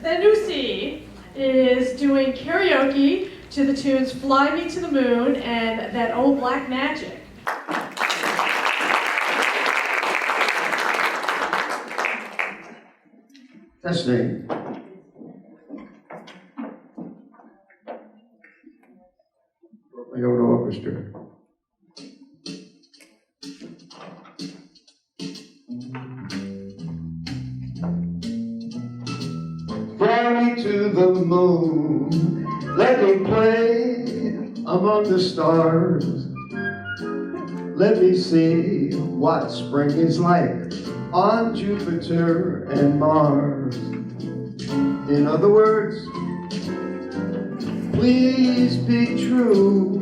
Sanusi is doing karaoke to the tunes Fly Me to the Moon and That Old Black Magic. Testing. I go to orchestra. Fly me to the moon, let me play among the stars. Let me see what spring is like on Jupiter and Mars. In other words, please be true.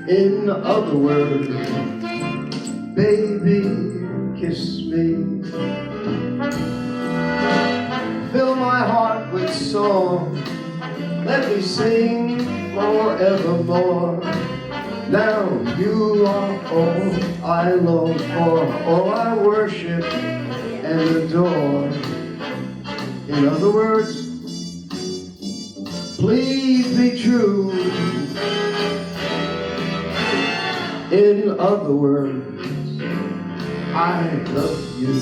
In other words, baby, kiss me. Fill my heart with song, let me sing forevermore. Now you are all I long for, all I worship and adore. In other words, please be true. In other words, I love you.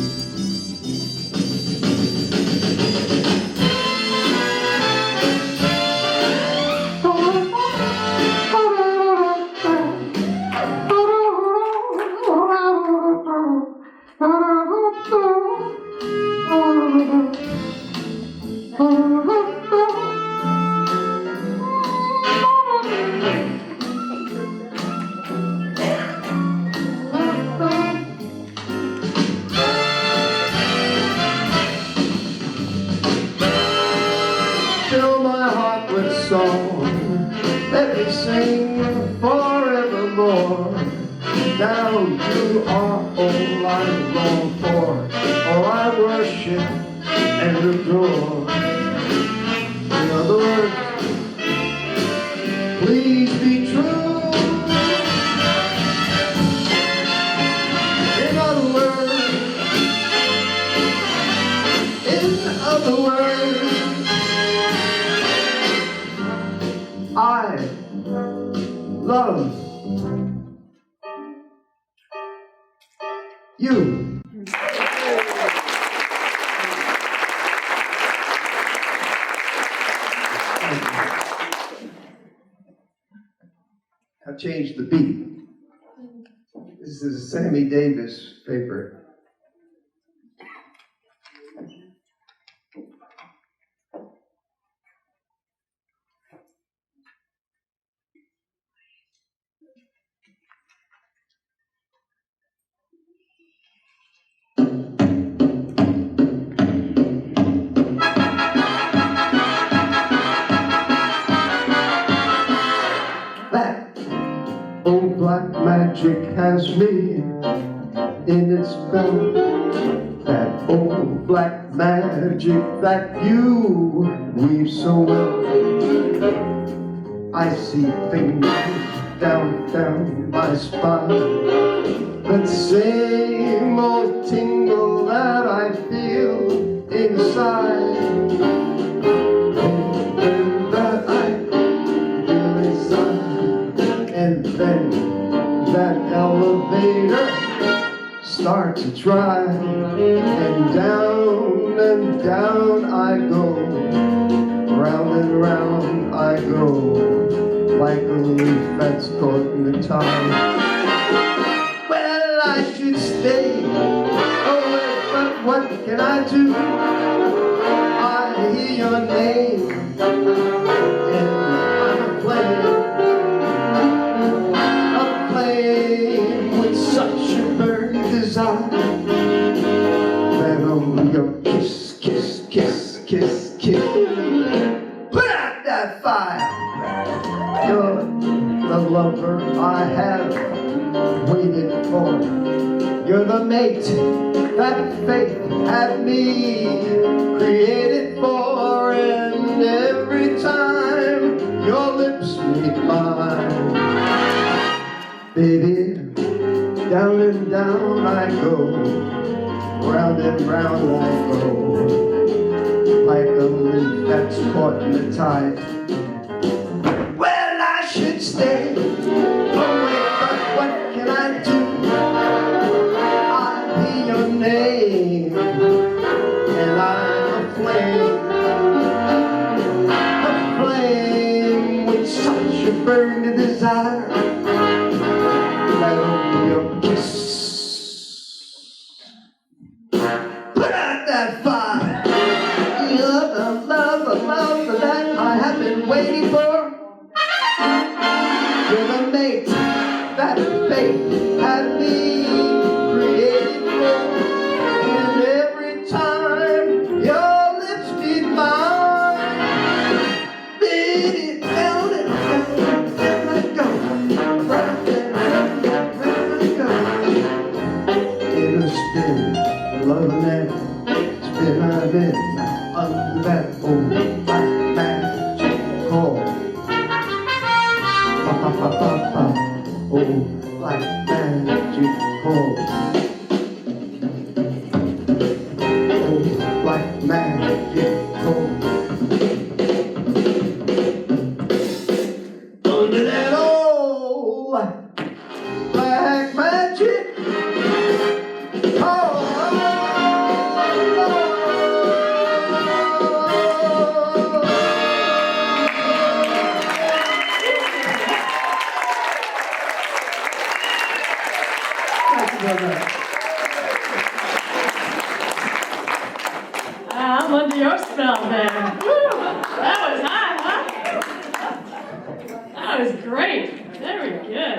Fill my heart with song, let me sing forevermore. Now you are all I long for, all I worship and adore. In other words, please be true. In other words, I love you. I've changed the beat. This is a Sammy Davis favorite. That old black magic has me in its spell. That old black magic that you weave so well. I see things down my spine. That same old tingle that I feel inside. That I feel inside. And then that elevator starts to drive, and down I go, round and round I go, like a leaf that's caught in the tide. Well, I should stay away, but what can I do? I hear your name, and I'm aflame with such a burning desire, that only your kiss, kiss, kiss, kiss, kiss, put out that fire. You're the lover I have waited for. You're the mate that fate had me created for. And every time your lips meet mine, baby, down and down I go, round and round I go, like a leaf that's caught in the tide. Well, I should stay away, but what can I do? I'll be your name, and I'm a flame with such a burning desire. That'll be your kiss. Put out that fire. Love that I have been waiting for. You're the mate that fate had me created for. And every time your lips meet mine, baby, down and let go. Round and let go. It's been loving it. It's been I've been under that old black magic call. Pa pa pa pa pa. Oh, black magic call. Oh, black magic call. Under that old black magic call. I'm under your spell, man. Woo! That was hot, huh? That was great. Very good.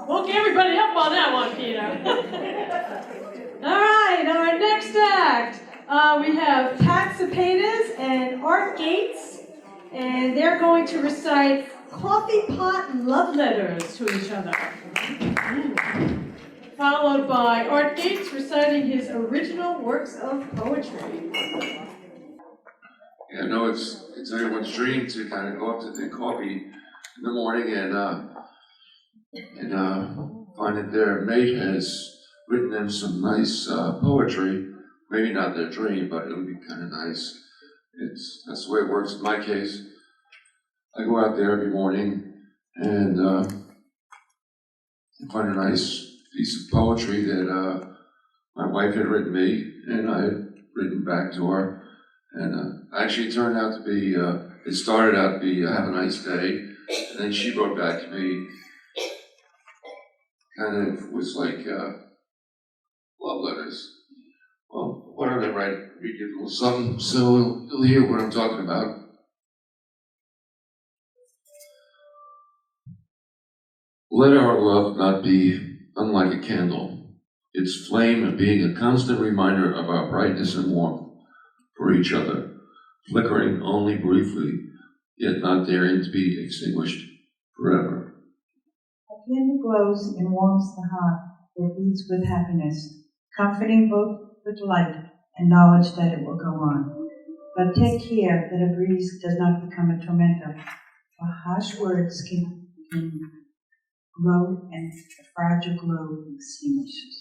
Woke everybody up on that one, Peter. All right, our next act. We have Pat Cepedas and Art Gates, and they're going to recite coffee pot love letters to each other. Followed by Art Gates reciting his original works of poetry. Yeah, I know it's everyone's dream to kind of go up to drink coffee in the morning and find that their mate has written them some nice poetry. Maybe not their dream, but it'll be kind of nice. That's the way it works in my case. I go out there every morning and find a nice piece of poetry that my wife had written me, and I had written back to her. And actually it turned out to be, it started out to be have a nice day, and then she wrote back to me, kind of was like love letters. Well, why don't I read you a little something so you'll hear what I'm talking about. Let our love not be unlike a candle, its flame being a constant reminder of our brightness and warmth for each other, flickering only briefly, yet not daring to be extinguished forever. A candle glows and warms the heart that beats with happiness, comforting both with light and knowledge that it will go on. But take care that a breeze does not become a tormentor, for harsh words can glow and the fragile glow extinguishes.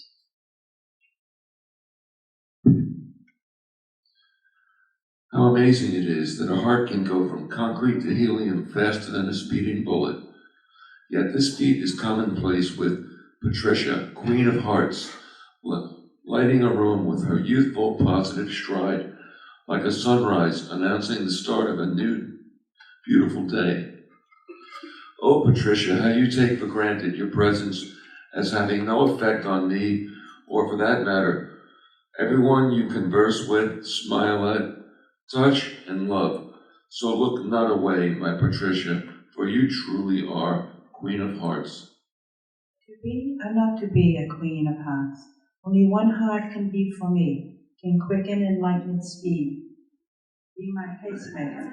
How amazing it is that a heart can go from concrete to helium faster than a speeding bullet. Yet this feat is commonplace with Patricia, Queen of Hearts, lighting a room with her youthful, positive stride, like a sunrise announcing the start of a new, beautiful day. Oh, Patricia, how you take for granted your presence as having no effect on me, or for that matter, everyone you converse with, smile at, touch, and love. So look not away, my Patricia, for you truly are Queen of Hearts. To be or not to be a Queen of Hearts, only one heart can beat for me, can quicken and lighten its speed. Be my pacemaker,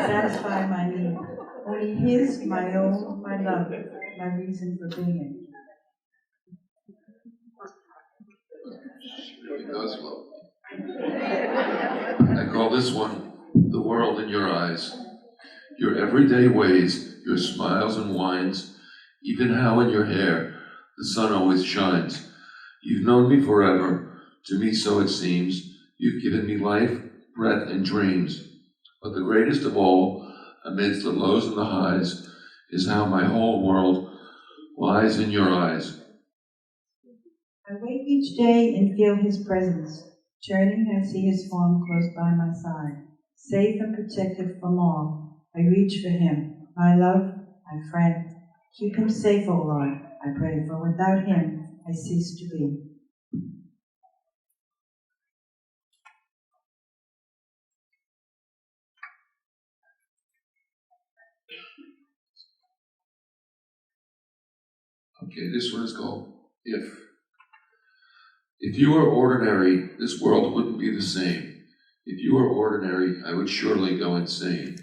satisfy my need. Only his, my own, my love, my reason for being. She really does love me. I call this one the world in your eyes. Your everyday ways, your smiles and whines, even how in your hair the sun always shines. You've known me forever, To me, so it seems, you've given me life, breath, and dreams. But the greatest of all, amidst the lows and the highs, is how my whole world lies in your eyes. I wake each day and feel his presence. Turning, I see his form close by my side. Safe and protected from all, I reach for him. My love, my friend, keep him safe, O Lord, I pray, for without him I cease to be. Okay, this one is called If. If you were ordinary, this world wouldn't be the same. If you were ordinary, I would surely go insane.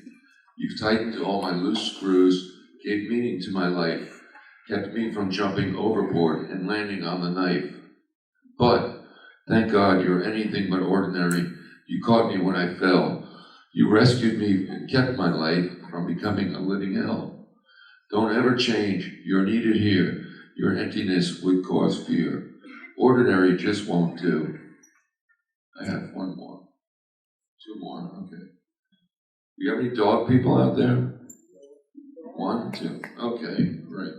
You've tightened all my loose screws, gave meaning to my life, kept me from jumping overboard and landing on the knife. But, thank God, you're anything but ordinary. You caught me when I fell. You rescued me and kept my life from becoming a living hell. Don't ever change. You're needed here. Your emptiness would cause fear. Ordinary just won't do. I have one more. Two more, okay. Do you have any dog people out there? One, two, okay, great.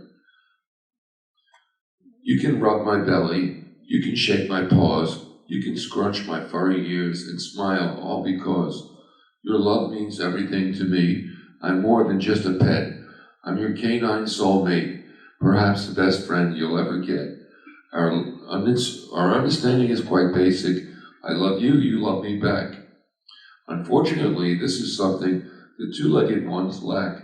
You can rub my belly, you can shake my paws, you can scrunch my furry ears and smile, all because your love means everything to me. I'm more than just a pet. I'm your canine soulmate, perhaps the best friend you'll ever get. Our understanding is quite basic. I love you, you love me back. Unfortunately, this is something the two-legged ones lack.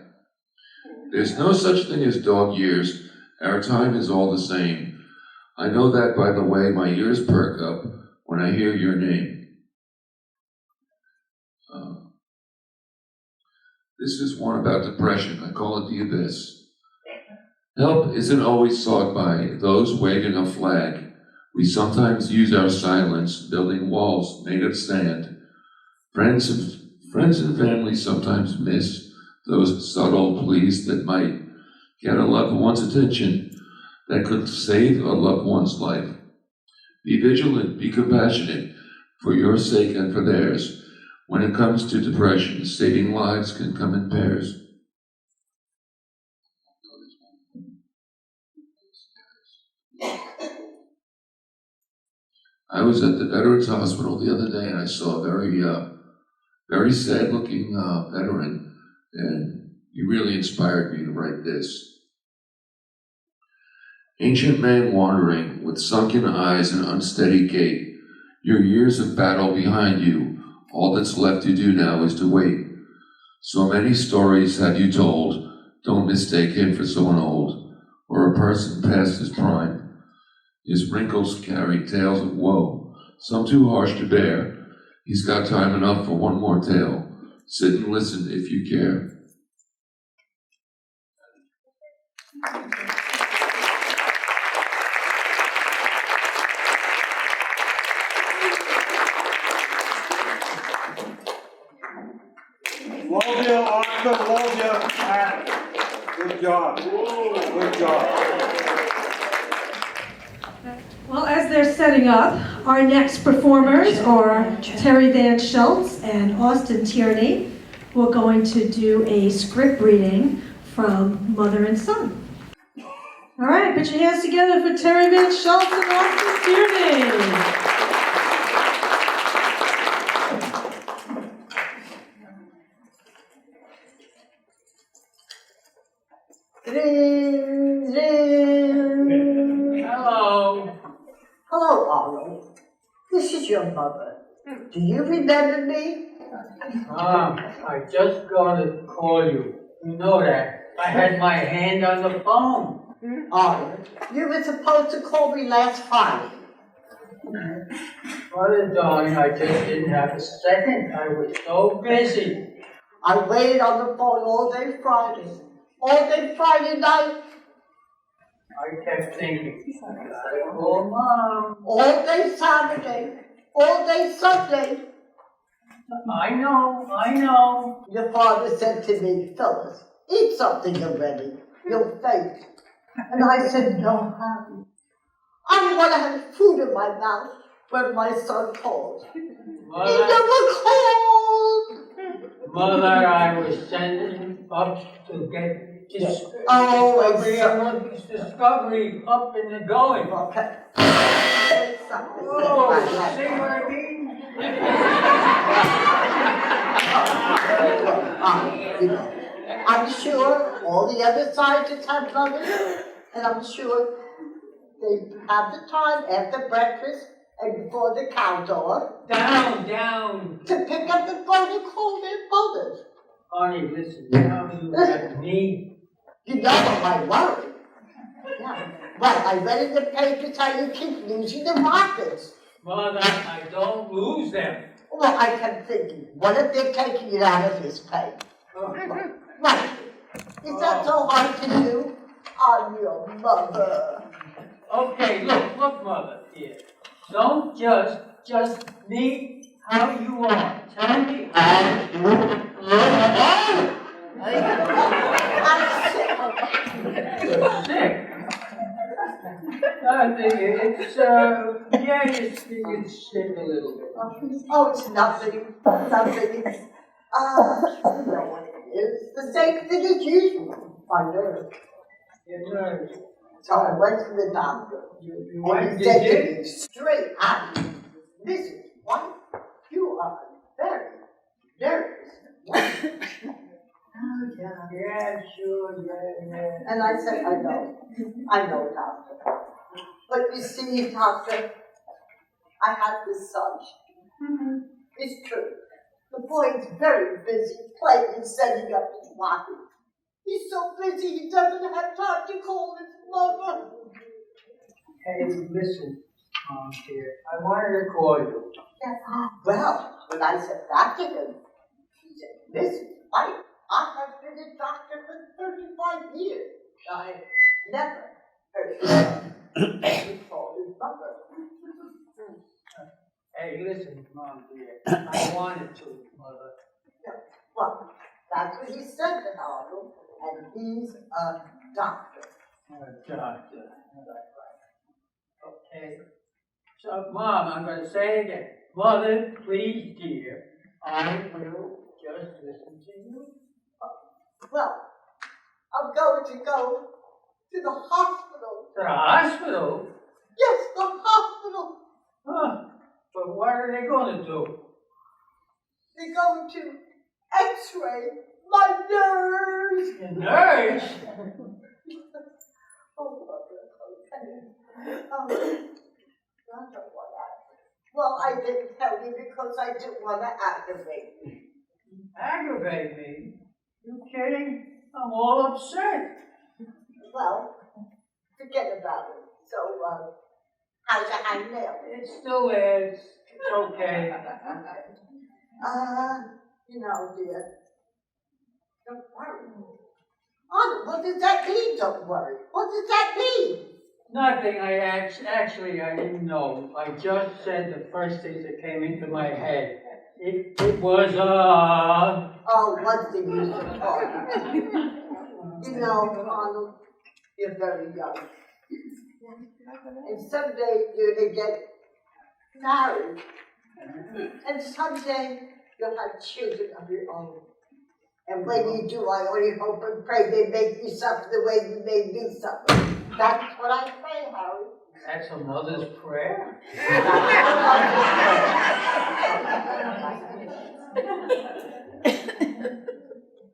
There's no such thing as dog years. Our time is all the same. I know that by the way my ears perk up when I hear your name. This is one about depression. I call it the abyss. Help isn't always sought by those waving a flag. We sometimes use our silence, building walls made of sand. Friends and family sometimes miss those subtle pleas that might get a loved one's attention, that could save a loved one's life. Be vigilant, be compassionate, for your sake and for theirs. When it comes to depression, saving lives can come in pairs. I was at the Veterans Hospital the other day and I saw a very sad-looking veteran, and he really inspired me to write this. Ancient man wandering with sunken eyes and unsteady gait, your years of battle behind you, all that's left to do now is to wait. So many stories have you told, don't mistake him for someone old, or a person past his prime. His wrinkles carry tales of woe, some too harsh to bear. He's got time enough for one more tale. Sit and listen if you care. Love you, Oscar, love you. Good job. Good job. Well, as they're setting up, our next performers are Terry Van Schultz and Austin Tierney, who are going to do a script reading from Mother and Son. All right, put your hands together for Terry Van Schultz and Austin Tierney. Hello. Hello, Arnold. This is your mother. Do you remember me? I just got to call you. You know that. I had my hand on the phone. Arnold, you were supposed to call me last Friday. Brother darling, I just didn't have a second. I was so busy. I waited on the phone all day Friday. All day Friday night. I kept thinking, gotta call Mom. All day Saturday. All day Sunday. I know. Your father said to me, Phyllis, eat something already. You'll faint. And I said, no, honey. I don't want to have food in my mouth when my son called. He Mother, never called. Mother, I was sending up to get discovery up in the going. Okay. Oh, see what I mean? You know, I'm sure all the other scientists have mothers, and I'm sure they have the time after breakfast and before the cow door Down. to pick up the phone and call their mothers. Honey, listen, now you have me. You know I worry. Yeah. Well, I read in the papers how you keep losing the rockets. Mother, I don't lose them. Well, I kept thinking, what if they're taking it out of his pay? Right. Is that so hard to do? I'm your mother. Okay, look, Mother, here. Don't just me how you are. Tell me how you are. I'm sick. You're sick. I think it's, yeah, you're sick a little bit. Oh, it's nothing. Nothing. It's, you know what it is. The same thing as usual. My nerves. Your nerves. So I went to the doctor. You And he said to me straight out, Mrs. White, you are very nervous. Oh, yeah. Yeah, sure, yeah. And I said, I know, doctor. But you see, doctor, I had this son. It's true. The boy is very busy playing and setting up his rocket. He's so busy he doesn't have time to call his mother. Hey, listen, dear, I wanted to call you. Yeah. Well, when I said that to him, he said, Mrs. White, I have been a doctor for 35 years. I never heard him call his mother. Hey, listen, Mom, dear, I wanted to, Mother. Yeah. Well, that's what he said to Arnold, and he's a doctor. Doctor. Okay. So, Mom, I'm going to say it again. Mother, please, dear, I will just listen to you. Well, I'm going to go to the hospital. To the hospital? Yes, the hospital. Huh. But what are they going to do? They're going to X-ray my nerves. The nurse? Oh, okay. I don't want that. Well, I didn't tell you because I didn't want to aggravate you. Aggravate me? You kidding? I'm all upset. Well, forget about it. So, how's your hangnail? It's still there. It's okay. You know, dear, don't worry. Oh, what does that mean, don't worry? What does that mean? Nothing. Actually, I didn't know. I just said the first things that came into my head. It was, Oh, what's the use of talking? You know, Arnold, you're very young. And someday you're going to get married. And someday you'll have children of your own. And when you do, I only hope and pray they make you suffer the way you made me suffer. That's what I pray, Harry. that's a mother's prayer.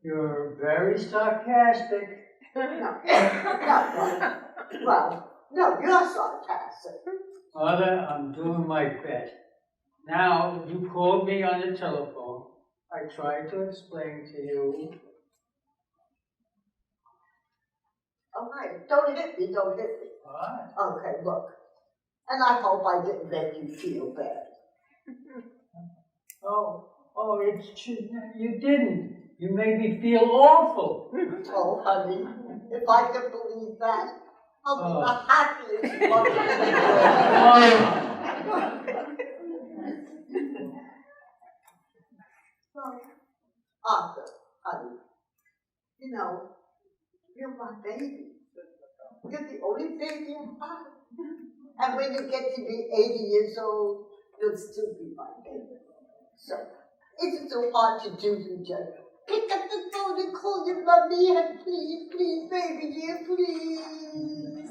You're very sarcastic. No, you're sarcastic. Mother, I'm doing my best. Now, you called me on the telephone. I tried to explain to you. All right, don't hit me. What? Okay, look. And I hope I didn't make you feel bad. Oh, it's true. You didn't. You made me feel awful. Oh, honey, if I could believe that, I'll be the happiest mother in the world. Well, Arthur, honey, you know, you're my baby. You're the only baby I have. And when you get to be 80 years old, you'll still be my baby. So, it's so hard to do to just pick up the phone and call your mommy and please, please, baby dear, please.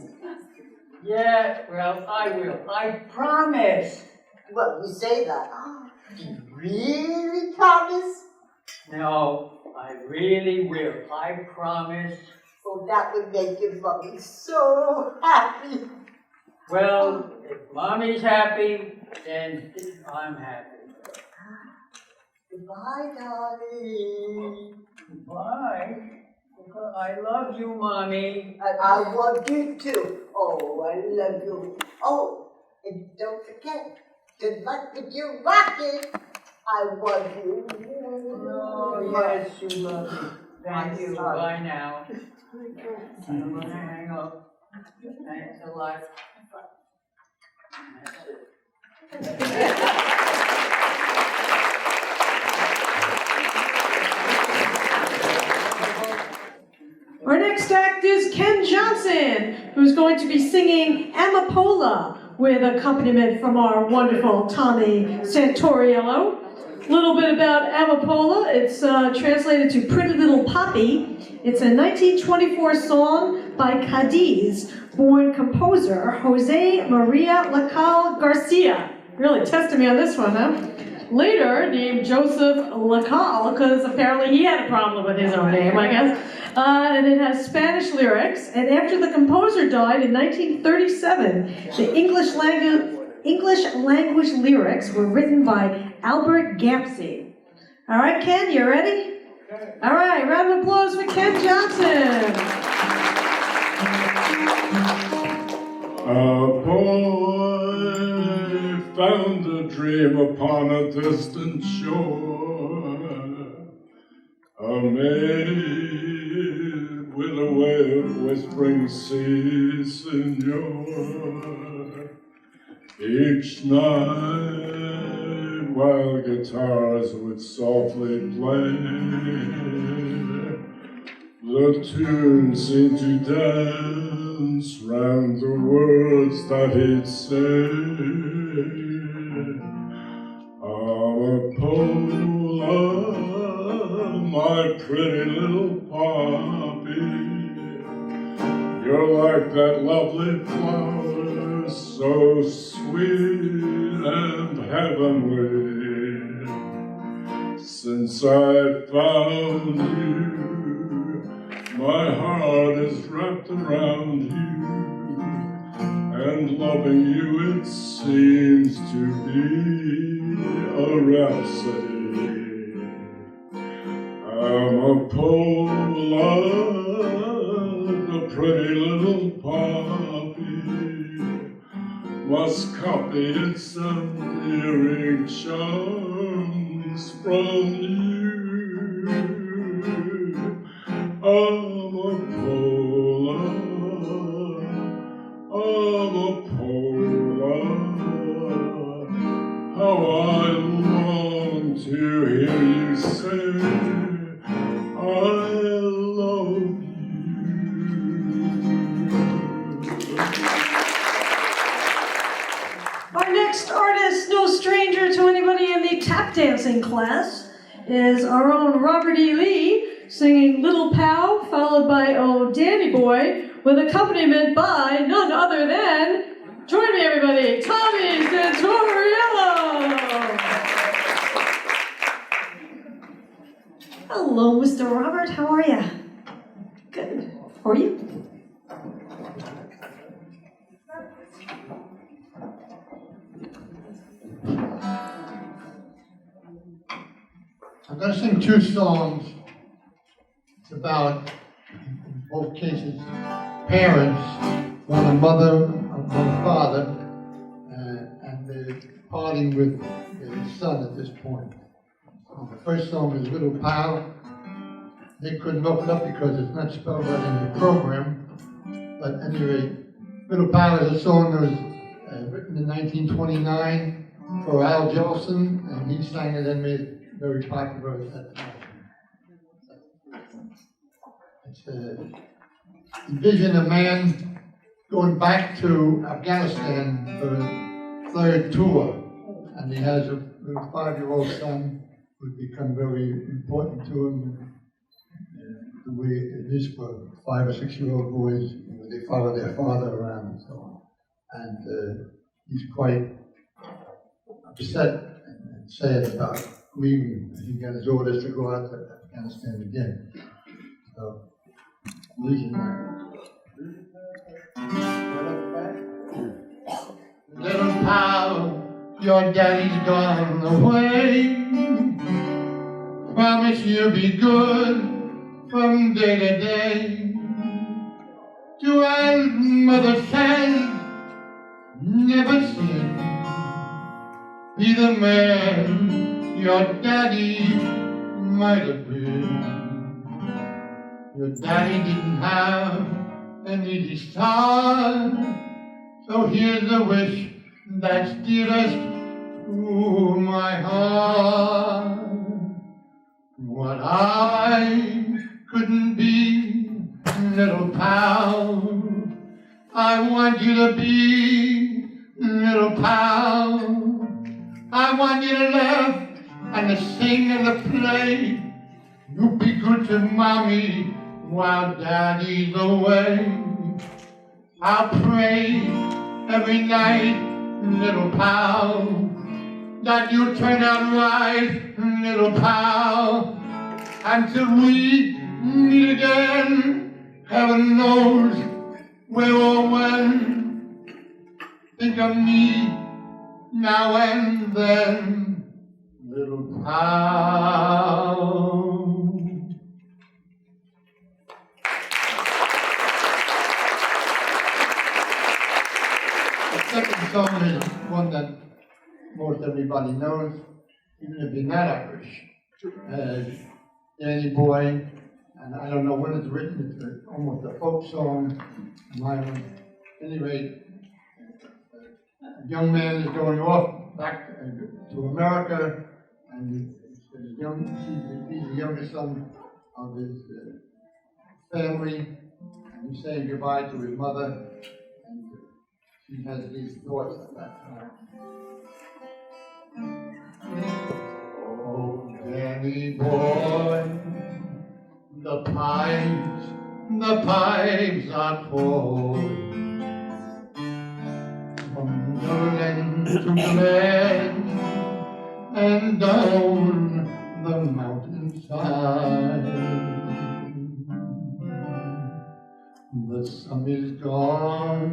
Yeah, well, I will. I promise. Well, you say that. Do you really promise? No, I really will. I promise. Oh, that would make your mommy so happy. Well, if Mommy's happy, then I'm happy. Goodbye, darling. Goodbye. I love you, Mommy. And I love you too. Oh, I love you. Oh, and don't forget, good luck with your rocket. I love you. Oh, yes, you love me. Thank you. Bye now. I'm gonna hang up. Thanks a lot. That's it. Our next act is Ken Johnson, who's going to be singing Amapola with accompaniment from our wonderful Tommy Santoriello. A little bit about Amapola. It's translated to Pretty Little Poppy. It's a 1924 song by Cadiz-born composer Jose Maria Lacal Garcia. Really tested me on this one, huh? Later named Joseph Lacal, because apparently he had a problem with his own name, I guess. And it has Spanish lyrics. And after the composer died in 1937, the English language lyrics were written by Albert Gampsey. All right, Ken, you ready? All right, round of applause for Ken Johnson. A boy found a dream upon a distant shore. A maid with a way of whispering, "Si, senor." Each night, while guitars would softly play, the tune seemed to dance round the words that he'd say. Amapola, my pretty little poppy, you're like that lovely flower, so sweet and heavenly. Since I found you, my heart is wrapped around you, and loving you it seems to be a rhapsody. Amapola, the pretty little poppy, must copy its endearing charms from you. Amapola, Amapola, how I long to hear you say, I love you. Our next artist, no stranger to anybody in the tap dancing class, is our own Robert E. Lee, singing Little Pow, followed by Oh Danny Boy, with accompaniment by none other than, join me everybody, Tommy Santoriello! Hello, Mr. Robert, how are you? Good. How are you? I'm going to sing two songs. It's about, in both cases, parents, one a mother, one a father, and they're parting with their son at this point. The first song is Little Pal. They couldn't look it up because it's not spelled out in the program. But at any rate, Little Pal is a song that was written in 1929 for Al Jolson, and he sang it and made it very popular at that time. It's envision a man going back to Afghanistan for a third tour, and he has a 5-year-old son who's become very important to him. The way it is for 5 or 6-year-old boys, they follow their father around and so on. And he's quite upset and sad about leaving. He got his orders to go out to Afghanistan again. So, losing that. Little pal, your daddy's gone away. Promise you'll be good from day to day. To Aunt Mother says, never sin. Be the man your daddy might have been. Your daddy didn't have an easy start, so here's a wish that's dearest to my heart. What I couldn't be, little pal, I want you to be, little pal. I want you to laugh and to sing and to play. You be good to mommy while daddy's away. I'll pray every night, little pal, that you turn out right, little pal. Until we meet again, heaven knows where or when. Think of me now and then, little pal. The second song is one that most everybody knows, even if you're not Irish. Danny Boy, and I don't know when it's written, it's almost a folk song. Anyway, a young man is going off back to America, and he's the youngest son of his family, and he's saying goodbye to his mother, and she has these thoughts at that time. Oh, Danny boy, the pipes are cold. From Berlin to Glen and down the mountainside. The sun is gone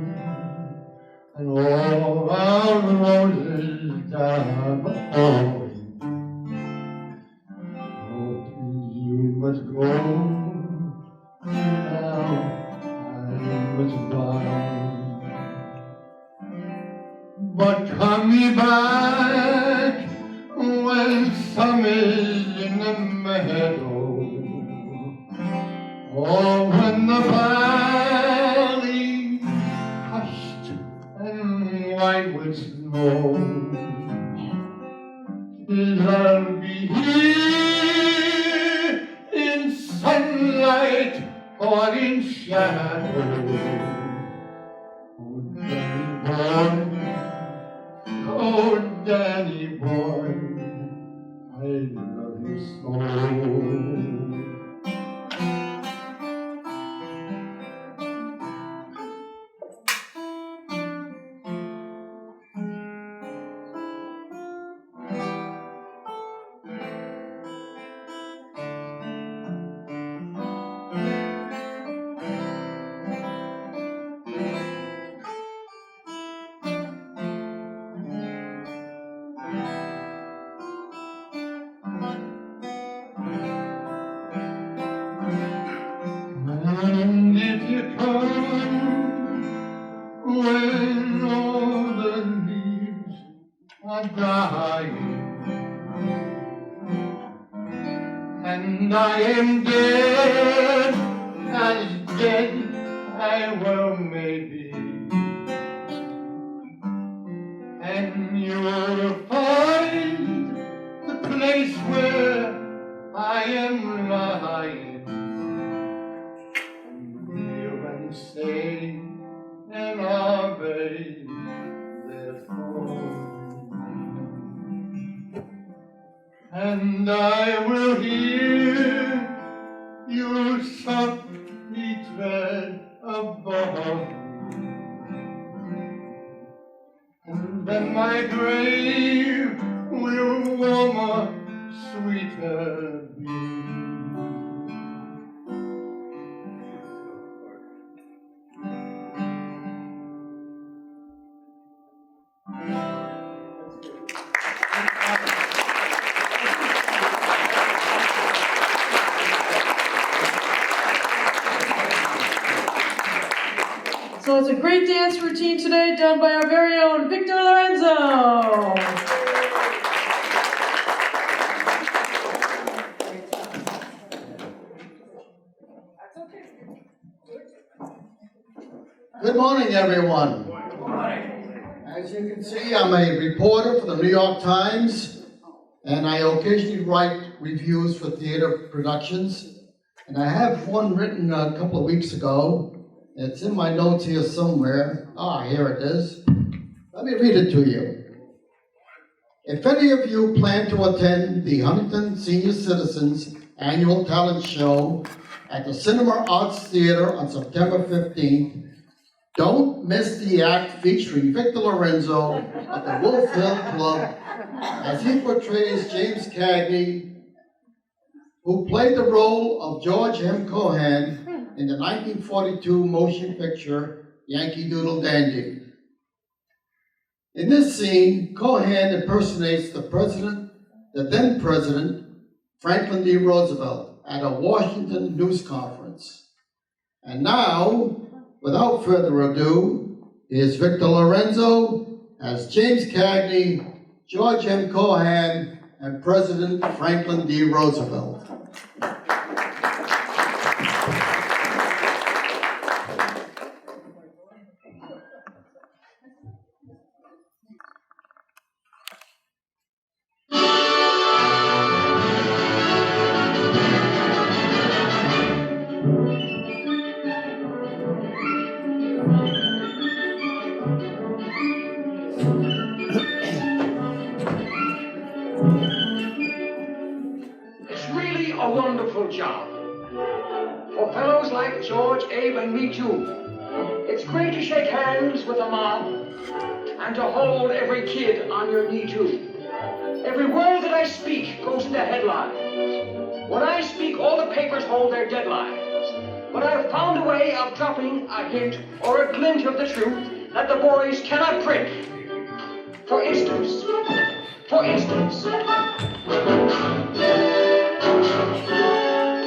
and all our roses are falling. You must go now, I must run. But come me back when summer's in the meadow, or when the valley hushed and white with snow. 'Tis I'll be here in sunlight or in shadow. Oh, Danny boy, I love you so. And if you come when all the leaves are dying, and I am dead, as dead I well may be, and you will find the place where I am lying. Say and obey, therefore. and I will hear you softly tread above. And then my grave will warmer, sweeter be. So it's a great dance routine today done by our very own Victor Lorenzo. Good morning, everyone. Good morning. As you can see, I'm a reporter for the New York Times, and I occasionally write reviews for theater productions. And I have one written a couple of weeks ago. It's in my notes here somewhere. Here it is. Let me read it to you. If any of you plan to attend the Huntington Senior Citizens Annual Talent Show at the Cinema Arts Theater on September 15th, don't miss the act featuring Victor Lorenzo at the Wolf Hill Club as he portrays James Cagney, who played the role of George M. Cohan in the 1942 motion picture Yankee Doodle Dandy. In this scene, Cohan impersonates the then president, Franklin D. Roosevelt, at a Washington news conference. And now, without further ado, here's Victor Lorenzo as James Cagney, George M. Cohan, and President Franklin D. Roosevelt. A wonderful job. For fellows like George, Abe, and me too. It's great to shake hands with a mob and to hold every kid on your knee too. Every word that I speak goes into headlines. When I speak, all the papers hold their deadlines. But I've found a way of dropping a hint or a glint of the truth that the boys cannot print. For instance,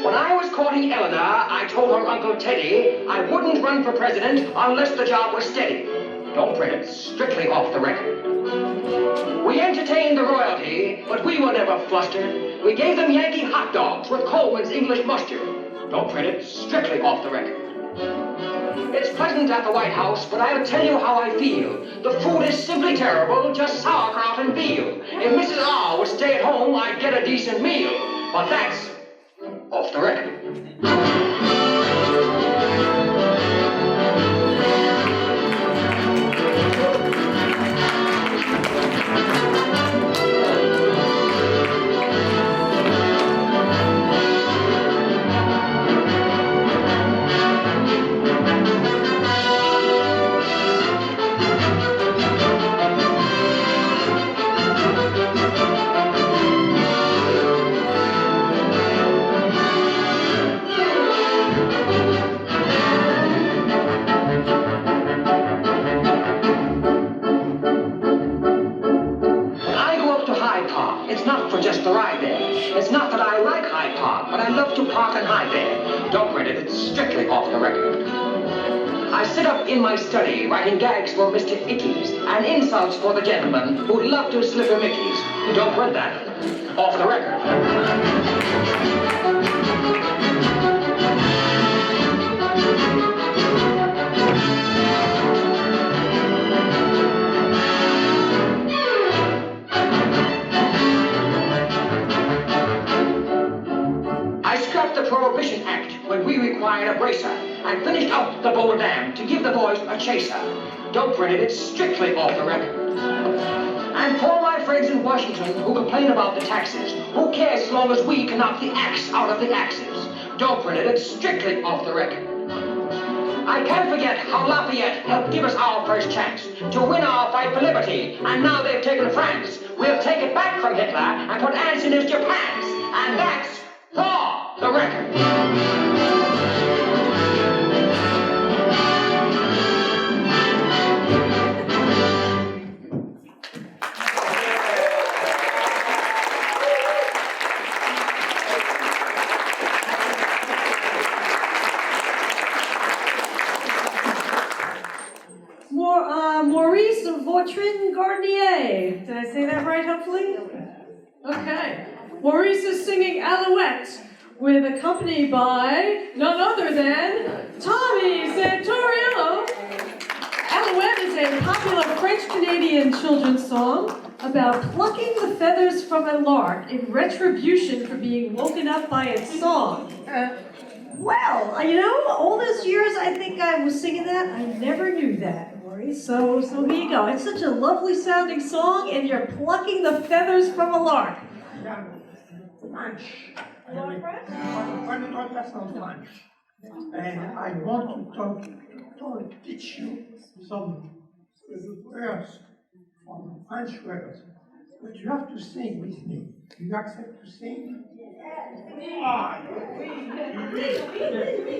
when I was courting Eleanor, I told her Uncle Teddy I wouldn't run for president unless the job was steady. Don't print it, strictly off the record. We entertained the royalty, but we were never flustered. We gave them Yankee hot dogs with Coleman's English mustard. Don't print it, strictly off the record. It's pleasant at the White House, but I'll tell you how I feel. The food is simply terrible, just sauerkraut and veal. If Mrs. R would stay at home, I'd get a decent meal. But that's off the record. Just the ride there. It's not that I like Hyde Park, but I love to park and hide there. Don't print it, it's strictly off the record. I sit up in my study writing gags for Mr. Ickes and insults for the gentleman who'd love to slip a Mickey's. Don't print that. Off the record. Prohibition Act when we required a bracer and finished out the Bowl Dam to give the boys a chaser. Don't print it, it's strictly off the record. And for my friends in Washington who complain about the taxes, who cares as long as we can knock the axe out of the axes? Don't print it, it's strictly off the record. I can't forget how Lafayette helped give us our first chance to win our fight for liberty, and now they've taken France. We'll take it back from Hitler and put ants in his Japans, and that's for the record. Maurice Vautrin Garnier. Did I say that right, hopefully? Okay. Maurice is singing Alouette, accompanied by none other than Tommy Santoriello. Alouette is a popular French-Canadian children's song about plucking the feathers from a lark in retribution for being woken up by its song. Well, all those years I think I was singing that, I never knew that, Maurice. So here you go. It's such a lovely sounding song, and you're plucking the feathers from a lark. French. And I want to teach you some words from French words. But you have to sing with me. Do you accept to sing? Ah, very good.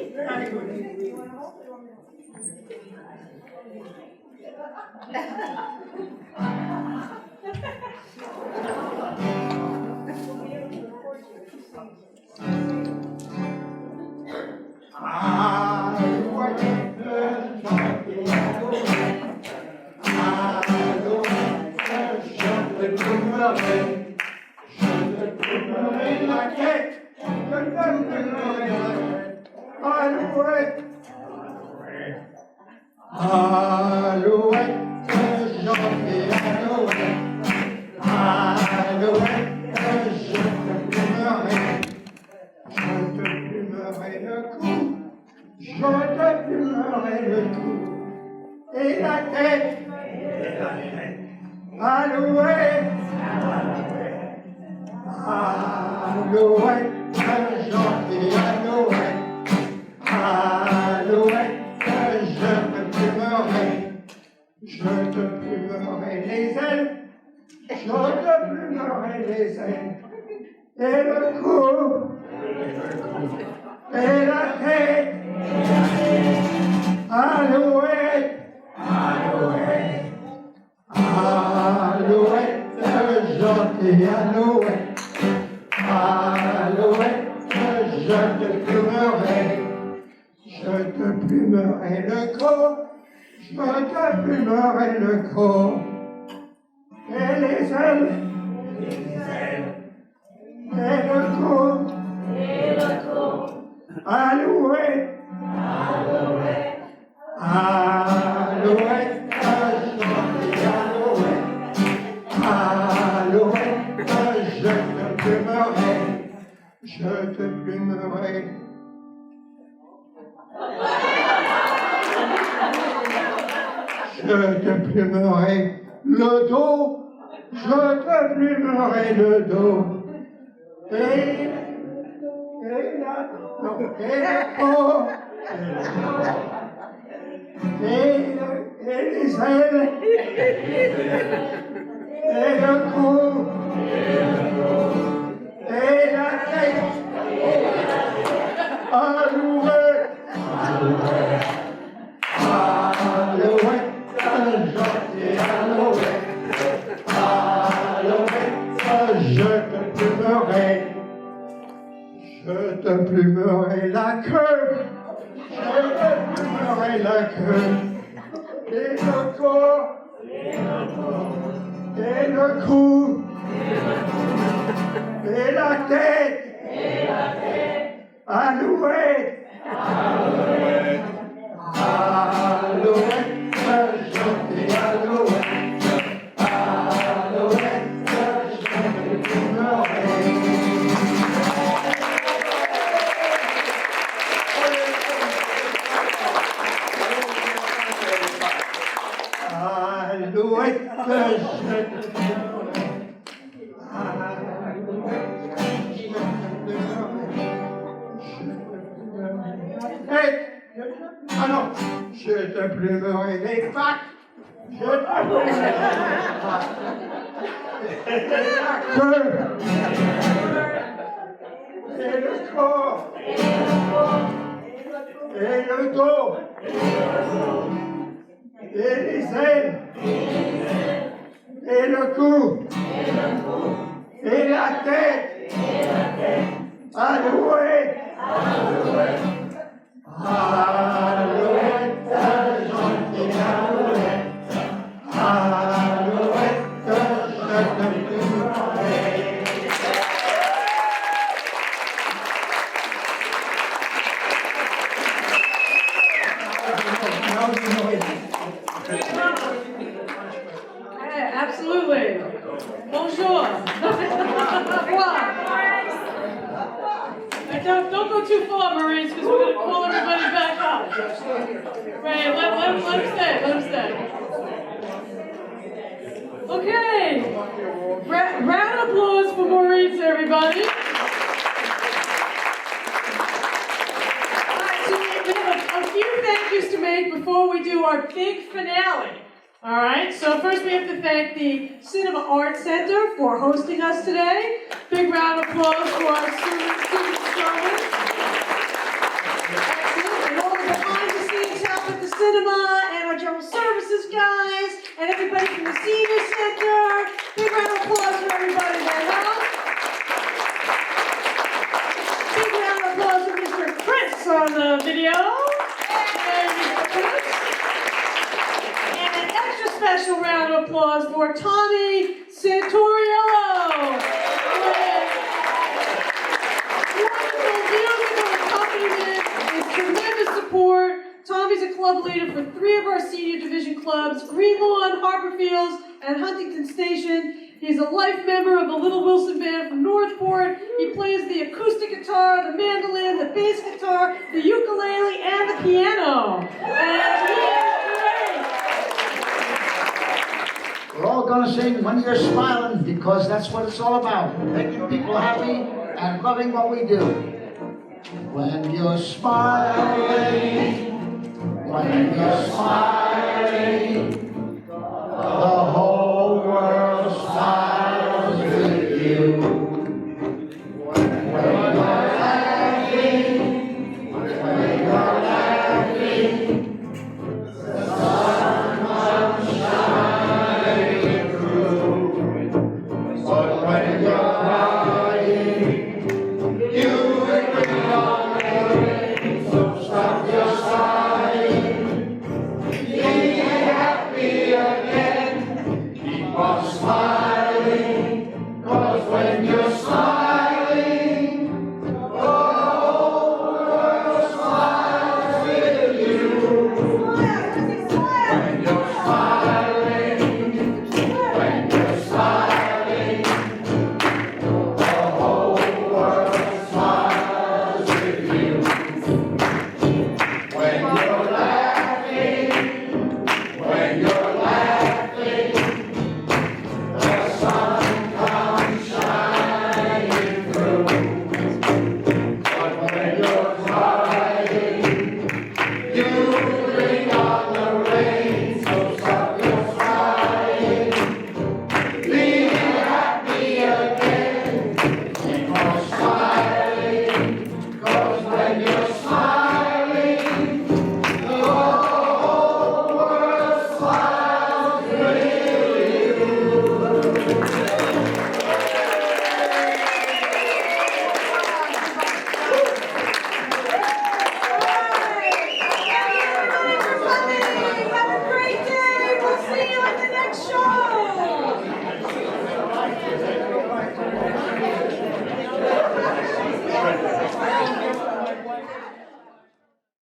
with the Hey, ah non, je te plumerai les pattes, je te plumerai les pattes, et le corps, et le dos, et les ailes, et le cou, et la tête, alouette, alouette, gentille alouette, alouette, je te plumerai. Absolutely. Bonjour. Don't go too far, Maurice, because we're going to pull everybody back up. Right, let him stay. Okay. Round of applause for Maurice, everybody. All right, so we have a few thank yous to make before we do our big finale. All right, so first we have to thank the Cinema Arts Center for hosting us today. Big round of applause for our student stars. Excellent. And all the behind the scenes help at the cinema, and our general services guys, and everybody from the Senior Center. Big round of applause for everybody that helped. Big round of applause for Mr. Chris on the video. And Mr. Chris. Special round of applause for Tommy Santoriello. Wonderful musical accompaniment and tremendous support. Tommy's a club leader for 3 of our senior division clubs, Greenlawn, Harborfields, and Huntington Station. He's a life member of the Little Wilson Band from Northport. He plays the acoustic guitar, the mandolin, the bass guitar, the ukulele, and the piano. And he is great. We're all going to sing When You're Smiling, because that's what it's all about. Making people happy and loving what we do. When you're smiling, when you're smiling.